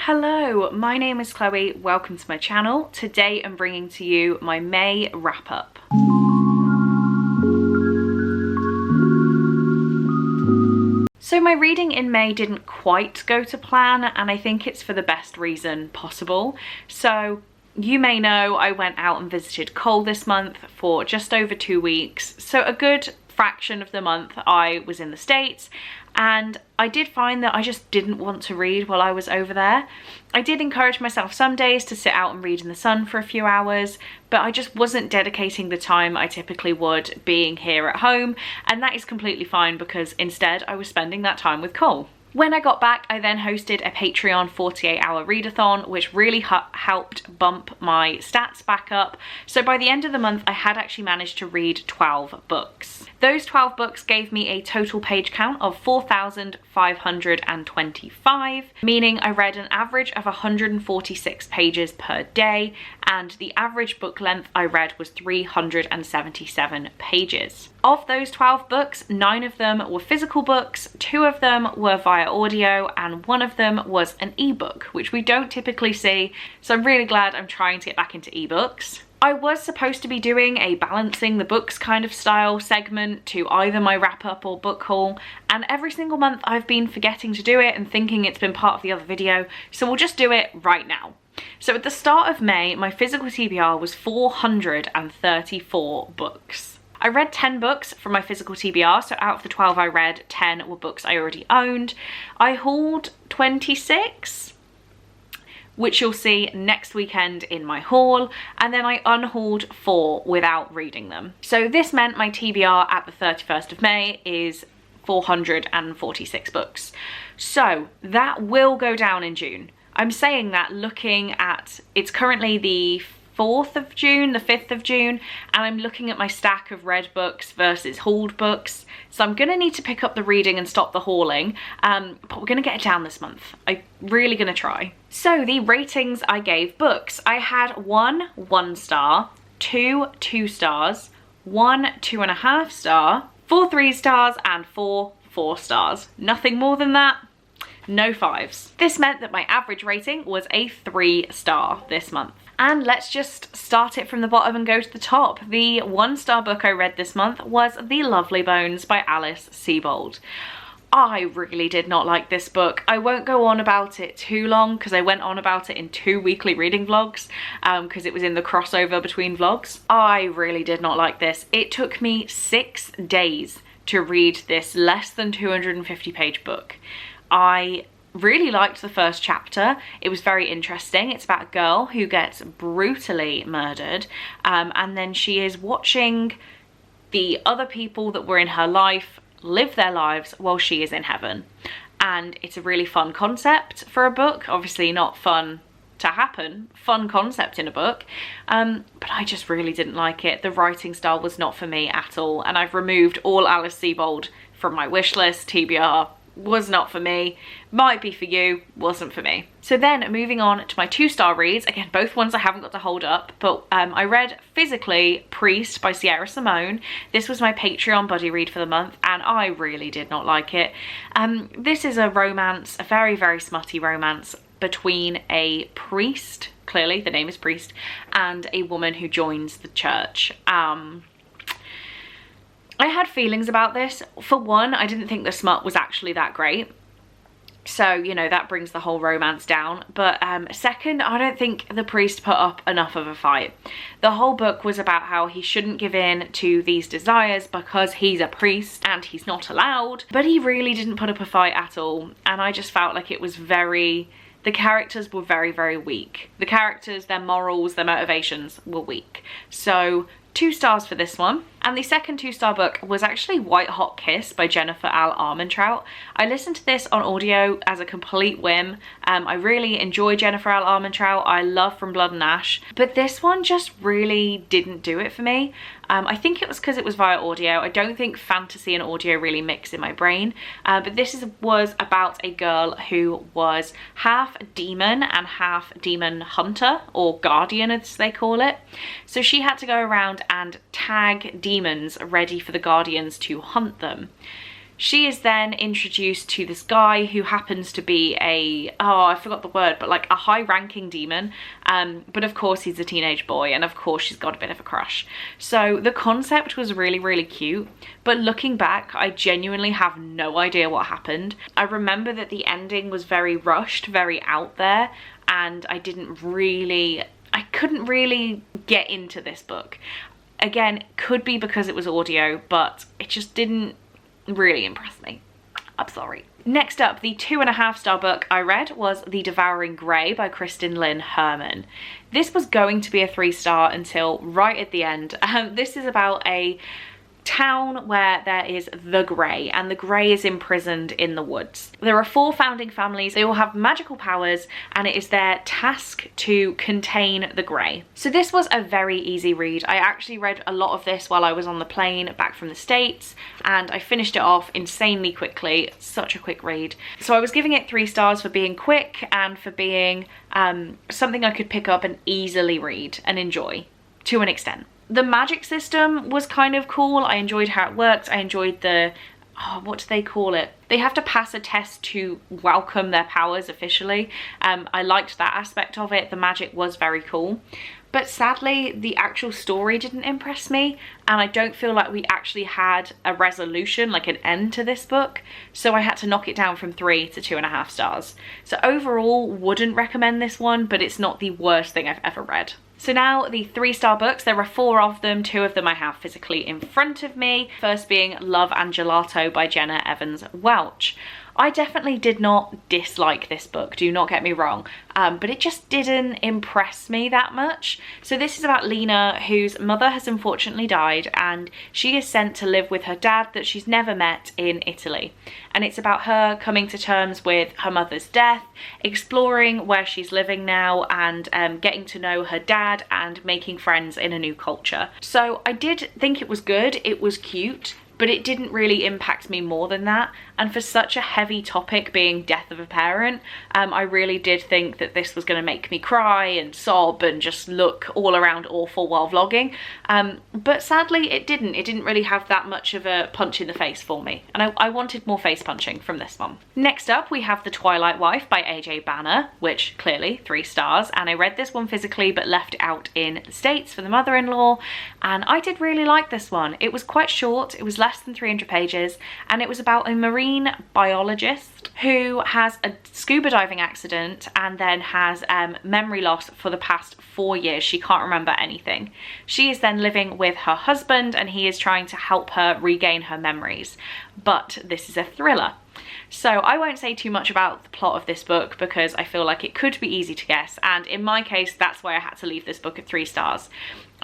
Hello, my name is Chloe. Welcome to my channel. Today I'm bringing to you my May wrap up. So my reading in May didn't quite go to plan, and I think it's for the best reason possible. So you may know I went out and visited Cole this month for just over 2 weeks. So a good fraction of the month I was in the States, and I did find that I just didn't want to read while I was over there. I did encourage myself some days to sit out and read in the sun for a few hours, but I just wasn't dedicating the time I typically would being here at home, and that is completely fine because instead I was spending that time with Cole. When I got back, I then hosted a Patreon 48-hour readathon, which really helped bump my stats back up. So by the end of the month, I had actually managed to read 12 books. Those 12 books gave me a total page count of 4,525, meaning I read an average of 146 pages per day, and the average book length I read was 377 pages. Of those 12 books, 9 of them were physical books, 2 of them were via audio, and 1 of them was an ebook, which we don't typically see, so I'm really glad I'm trying to get back into ebooks. I was supposed to be doing a balancing the books kind of style segment to either my wrap up or book haul, and every single month I've been forgetting to do it and thinking it's been part of the other video, so we'll just do it right now. So at the start of May, my physical TBR was 434 books. I read 10 books from my physical TBR, so out of the 12 I read, 10 were books I already owned. I hauled 26, which you'll see next weekend in my haul, and then I unhauled 4 without reading them. So this meant my TBR at the 31st of May is 446 books. So that will go down in June. I'm saying that looking at, it's currently the 4th of June, the 5th of June, and I'm looking at my stack of read books versus hauled books. So I'm gonna need to pick up the reading and stop the hauling, but we're gonna get it down this month. I'm really gonna try. So the ratings I gave books, I had 1 1 star, 2 2 stars, 1 2.5 star, 4 3 stars, and 4 4 stars. Nothing more than that. No 5s. This meant that my average rating was a 3 star this month. And let's just start it from the bottom and go to the top. The 1-star book I read this month was The Lovely Bones by Alice Sebold. I really did not like this book. I won't go on about it too long because I went on about it in 2 weekly reading vlogs because it was in the crossover between vlogs. I really did not like this. It took me 6 days to read this less than 250 page book. I really liked the first chapter. It was very interesting. It's about a girl who gets brutally murdered, and then she is watching the other people that were in her life live their lives while she is in heaven. And it's a really fun concept for a book. Obviously not fun to happen, fun concept in a book, but I just really didn't like it. The writing style was not for me at all, and I've removed all Alice Sebold from my wish list. TBR, was not for me, might be for you, wasn't for me. So then moving on to my 2-star reads, again both ones I haven't got to hold up, but I read physically Priest by Sierra Simone. This was my Patreon buddy read for the month, and I really did not like it. This is a romance, a very very smutty romance between a priest, clearly the name is Priest, and a woman who joins the church. I had feelings about this. For one, I didn't think the smut was actually that great. So, you know, that brings the whole romance down. But second, I don't think the priest put up enough of a fight. The whole book was about how he shouldn't give in to these desires because he's a priest and he's not allowed. But he really didn't put up a fight at all. And I just felt like it was very... The characters were very, very weak. The characters, their morals, their motivations were weak. So 2 stars for this one. And the second 2-star book was actually White Hot Kiss by Jennifer L. Armentrout. I listened to this on audio as a complete whim. I really enjoy Jennifer L. Armentrout. I love From Blood and Ash. But this one just really didn't do it for me. I think it was because it was via audio. I don't think fantasy and audio really mix in my brain. But this was about a girl who was half demon and half demon hunter, or guardian as they call it. So she had to go around and tag demons ready for the guardians to hunt them. She is then introduced to this guy who happens to be a, oh, I forgot the word, but like a high-ranking demon. But of course he's a teenage boy, and of course she's got a bit of a crush. So the concept was really, really cute, but looking back, I genuinely have no idea what happened. I remember that the ending was very rushed, very out there, and I couldn't really get into this book. Again, could be because it was audio, but it just didn't really impress me. I'm sorry. Next up, the 2.5-star book I read was The Devouring Gray by Kristen Lynn Herman. This was going to be a 3-star until right at the end. This is about a town where there is the Grey, and the Grey is imprisoned in the woods. There are 4 founding families. They all have magical powers, and it is their task to contain the Grey. So this was a very easy read. I actually read a lot of this while I was on the plane back from the States, and I finished it off insanely quickly. Such a quick read. So I was giving it 3 stars for being quick and for being something I could pick up and easily read and enjoy to an extent. The magic system was kind of cool. I enjoyed how it worked. I enjoyed the, oh, what do they call it? They have to pass a test to welcome their powers officially. I liked that aspect of it. The magic was very cool. But sadly, the actual story didn't impress me, and I don't feel like we actually had a resolution, like an end to this book. So I had to knock it down from 3 to 2.5 stars. So overall, wouldn't recommend this one, but it's not the worst thing I've ever read. So now the 3-star books, there are 4 of them. 2 of them I have physically in front of me. First being Love and Gelato by Jenna Evans Welch. I definitely did not dislike this book, do not get me wrong, but it just didn't impress me that much. So this is about Lena, whose mother has unfortunately died, and she is sent to live with her dad that she's never met in Italy. And it's about her coming to terms with her mother's death, exploring where she's living now, and getting to know her dad and making friends in a new culture. So I did think it was good, it was cute, but it didn't really impact me more than that. And for such a heavy topic being death of a parent, I really did think that this was going to make me cry and sob and just look all around awful while vlogging. But sadly it didn't. It didn't really have that much of a punch in the face for me. And I wanted more face punching from this one. Next up we have The Twilight Wife by AJ Banner, which clearly 3 stars. And I read this one physically but left it out in the States for the mother-in-law. And I did really like this one. It was quite short. It was less than 300 pages, and it was about a marine biologist who has a scuba diving accident and then has memory loss for the past 4 years. She can't remember anything. She is then living with her husband, and he is trying to help her regain her memories. But this is a thriller. So I won't say too much about the plot of this book because I feel like it could be easy to guess, and in my case that's why I had to leave this book at 3 stars.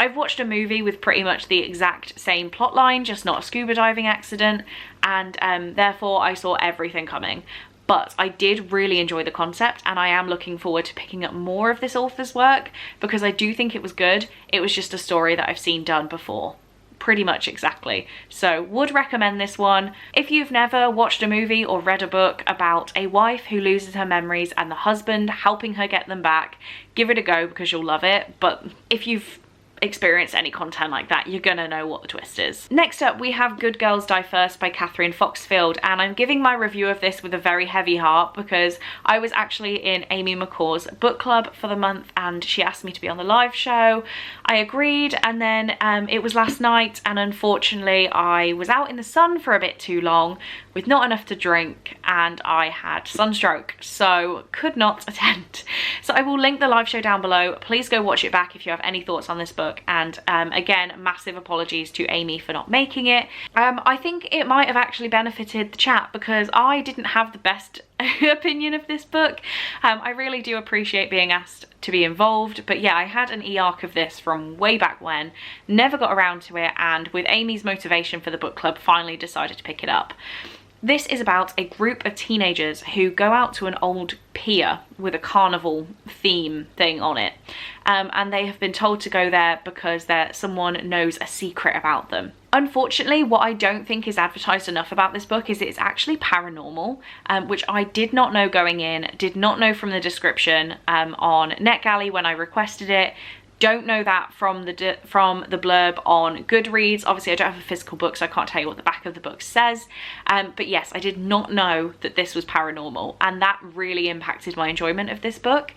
I've watched a movie with pretty much the exact same plot line, just not a scuba diving accident, and therefore I saw everything coming. But I did really enjoy the concept, and I am looking forward to picking up more of this author's work because I do think it was good. It was just a story that I've seen done before. Pretty much exactly. So would recommend this one. If you've never watched a movie or read a book about a wife who loses her memories and the husband helping her get them back, give it a go because you'll love it. But if you've experienced any content like that, you're gonna know what the twist is. Next up we have Good Girls Die First by Catherine Foxfield, and I'm giving my review of this with a very heavy heart because I was actually in Amy McCaw's book club for the month and she asked me to be on the live show. I agreed, and then it was last night, and unfortunately I was out in the sun for a bit too long with not enough to drink, and I had sunstroke, so could not attend. So I will link the live show down below. Please go watch it back if you have any thoughts on this book, and again, massive apologies to Amy for not making it. I think it might have actually benefited the chat because I didn't have the best opinion of this book. I really do appreciate being asked to be involved, but yeah, I had an e-arc of this from way back when, never got around to it, and with Amy's motivation for the book club finally decided to pick it up. This is about a group of teenagers who go out to an old pier with a carnival theme thing on it, and they have been told to go there because someone knows a secret about them. Unfortunately, what I don't think is advertised enough about this book is it's actually paranormal, which I did not know going in, did not know from the description on NetGalley when I requested it. don't know that from the blurb on Goodreads. Obviously I don't have a physical book, so I can't tell you what the back of the book says, but yes, I did not know that this was paranormal, and that really impacted my enjoyment of this book,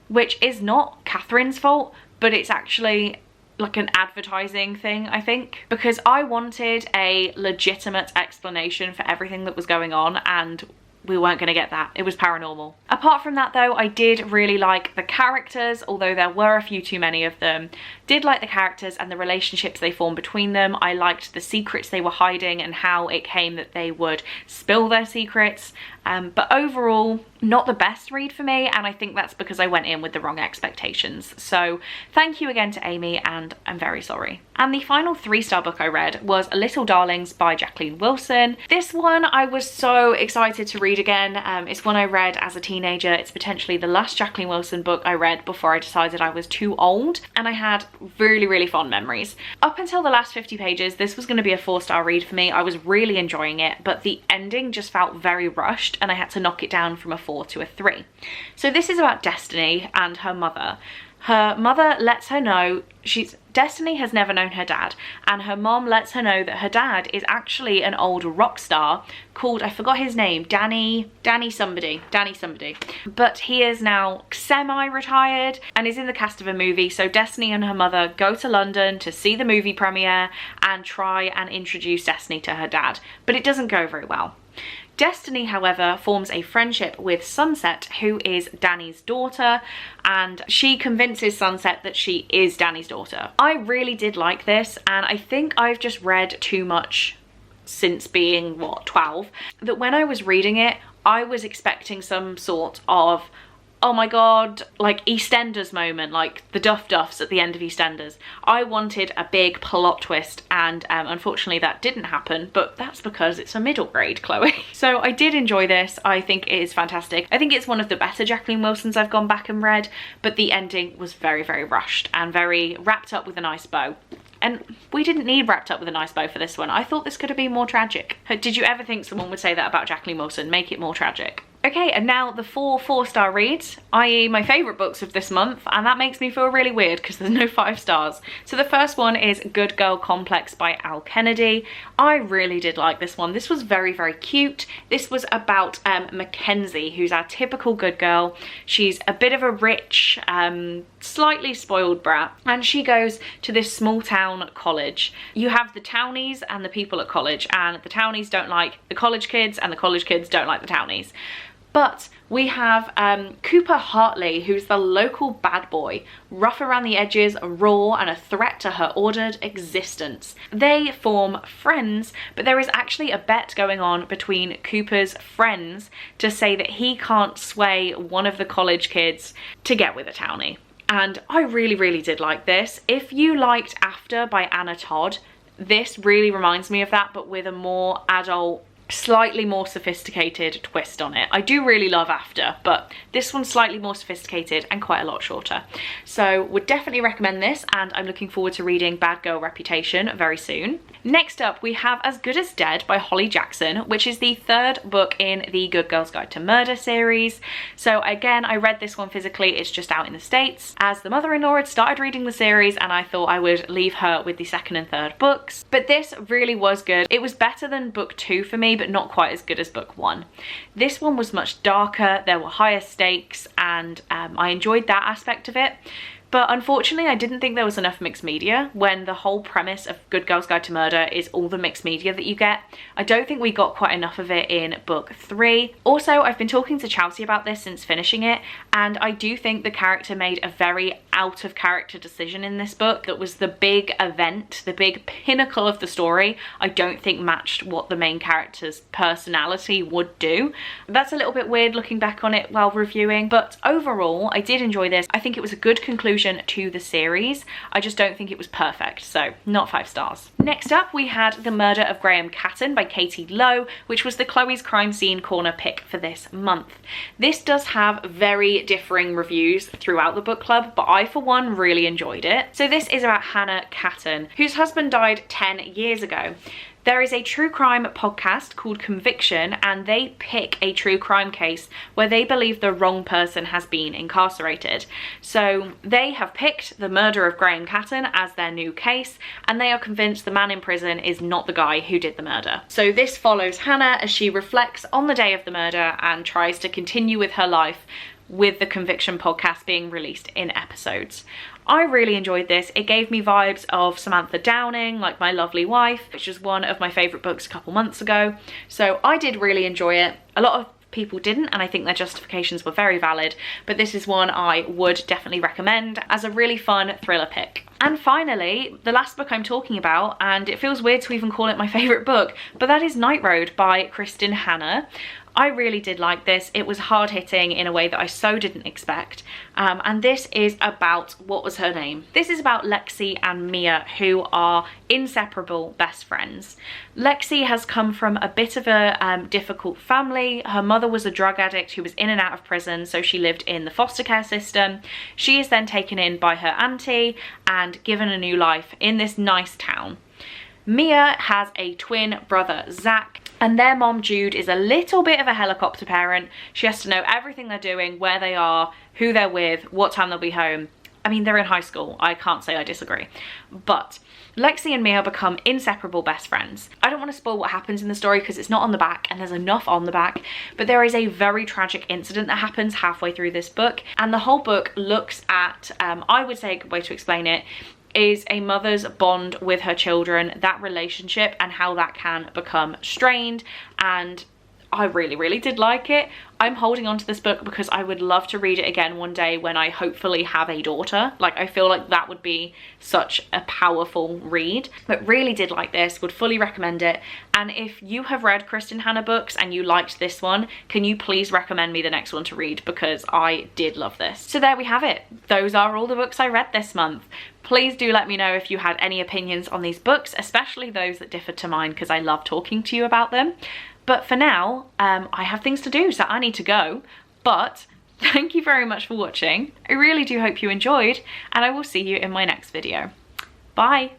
which is not Catherine's fault, but it's actually like an advertising thing, I think, because I wanted a legitimate explanation for everything that was going on, and we weren't going to get that. It was paranormal. Apart from that though, I did really like the characters, although there were a few too many of them. Did like the characters and the relationships they formed between them. I liked the secrets they were hiding and how it came that they would spill their secrets. But overall, not the best read for me, and I think that's because I went in with the wrong expectations. So thank you again to Amy, and I'm very sorry. And the final 3-star book I read was Little Darlings by Jacqueline Wilson. This one I was so excited to read again. It's one I read as a teenager. It's potentially the last Jacqueline Wilson book I read before I decided I was too old, and I had really, really fond memories. Up until the last 50 pages, this was going to be a 4-star read for me. I was really enjoying it, but the ending just felt very rushed, and I had to knock it down from a 4 to a 3. So this is about Destiny and her mother. Her mother lets her know Destiny has never known her dad, and her mom lets her know that her dad is actually an old rock star called, I forgot his name, Danny somebody. But he is now semi-retired and is in the cast of a movie. So Destiny and her mother go to London to see the movie premiere and try and introduce Destiny to her dad, but it doesn't go very well. Destiny, however, forms a friendship with Sunset, who is Danny's daughter, and she convinces Sunset that she is Danny's daughter. I really did like this, and I think I've just read too much since being, what, 12, that when I was reading it, I was expecting some sort of, oh my god, like EastEnders moment, like the Duffs at the end of EastEnders. I wanted a big plot twist, and unfortunately that didn't happen, but that's because it's a middle grade Chloe. So I did enjoy this. I think it is fantastic. I think it's one of the better Jacqueline Wilsons I've gone back and read, but the ending was very, very rushed and very wrapped up with a nice bow. And we didn't need wrapped up with a nice bow for this one. I thought this could have been more tragic. Did you ever think someone would say that about Jacqueline Wilson? Make it more tragic. Okay, and now the 4 4-star reads, i.e. my favourite books of this month, and that makes me feel really weird because there's no 5 stars. So the first one is Good Girl Complex by Al Kennedy. I really did like this one. This was very, very cute. This was about Mackenzie, who's our typical good girl. She's a bit of a rich, slightly spoiled brat, and she goes to this small town college. You have the townies and the people at college, and the townies don't like the college kids, and the college kids don't like the townies. But we have Cooper Hartley, who's the local bad boy, rough around the edges, raw, and a threat to her ordered existence. They form friends, but there is actually a bet going on between Cooper's friends to say that he can't sway one of the college kids to get with a townie. And I really, really did like this. If you liked After by Anna Todd, this really reminds me of that, but with a more adult, slightly more sophisticated twist on it. I do really love After, but this one's slightly more sophisticated and quite a lot shorter. So would definitely recommend this, and I'm looking forward to reading Bad Girl Reputation very soon. Next up, we have As Good as Dead by Holly Jackson, which is the 3rd book in the Good Girl's Guide to Murder series. So again, I read this one physically, it's just out in the States, as the mother-in-law had started reading the series, and I thought I would leave her with the 2nd and 3rd books. But this really was good. It was better than book 2 for me, but not quite as good as book 1. This one was much darker, there were higher stakes, and I enjoyed that aspect of it. But unfortunately, I didn't think there was enough mixed media when the whole premise of Good Girl's Guide to Murder is all the mixed media that you get. I don't think we got quite enough of it in book 3. Also, I've been talking to Chelsea about this since finishing it, and I do think the character made a very out of character decision in this book that was the big event, the big pinnacle of the story. I don't think matched what the main character's personality would do. That's a little bit weird looking back on it while reviewing, but overall, I did enjoy this. I think it was a good conclusion to the series. I just don't think it was perfect, so not 5 stars. Next up, we had The Murder of Graham Catton by Katie Lowe, which was the Chloe's Crime Scene Corner pick for this month. This does have very differing reviews throughout the book club, but I for one really enjoyed it. So this is about Hannah Catton, whose husband died 10 years ago. There is a true crime podcast called Conviction, and they pick a true crime case where they believe the wrong person has been incarcerated. So they have picked the murder of Gray and Catton as their new case, and they are convinced the man in prison is not the guy who did the murder. So this follows Hannah as she reflects on the day of the murder and tries to continue with her life, with the Conviction podcast being released in episodes. I really enjoyed this. It gave me vibes of Samantha Downing, like My Lovely Wife, which was one of my favourite books a couple months ago. So I did really enjoy it. A lot of people didn't, and I think their justifications were very valid, but this is one I would definitely recommend as a really fun thriller pick. And finally, the last book I'm talking about, and it feels weird to even call it my favourite book, but that is Night Road by Kristin Hannah. I really did like this. It was hard-hitting in a way that I so didn't expect. And this is about, what was her name? This is about Lexi and Mia, who are inseparable best friends. Lexi has come from a bit of a difficult family. Her mother was a drug addict who was in and out of prison, so she lived in the foster care system. She is then taken in by her auntie and given a new life in this nice town. Mia has a twin brother, Zach, and their mom, Jude, is a little bit of a helicopter parent. She has to know everything they're doing, where they are, who they're with, what time they'll be home. I mean, they're in high school. I can't say I disagree. But Lexi and Mia become inseparable best friends. I don't want to spoil what happens in the story because it's not on the back, and there's enough on the back, but there is a very tragic incident that happens halfway through this book, and the whole book looks at, I would say a good way to explain it, is a mother's bond with her children, that relationship and how that can become strained. And I really did like it. I'm holding on to this book because I would love to read it again one day when I hopefully have a daughter. Like, I feel like that would be such a powerful read. But really did like this, would fully recommend it. And if you have read Kristin Hannah books and you liked this one, can you please recommend me the next one to read, because I did love this. So there we have it. Those are all the books I read this month. Please do let me know if you had any opinions on these books, especially those that differed to mine, because I love talking to you about them. But for now, I have things to do, so I need to go. But thank you very much for watching. I really do hope you enjoyed, and I will see you in my next video. Bye!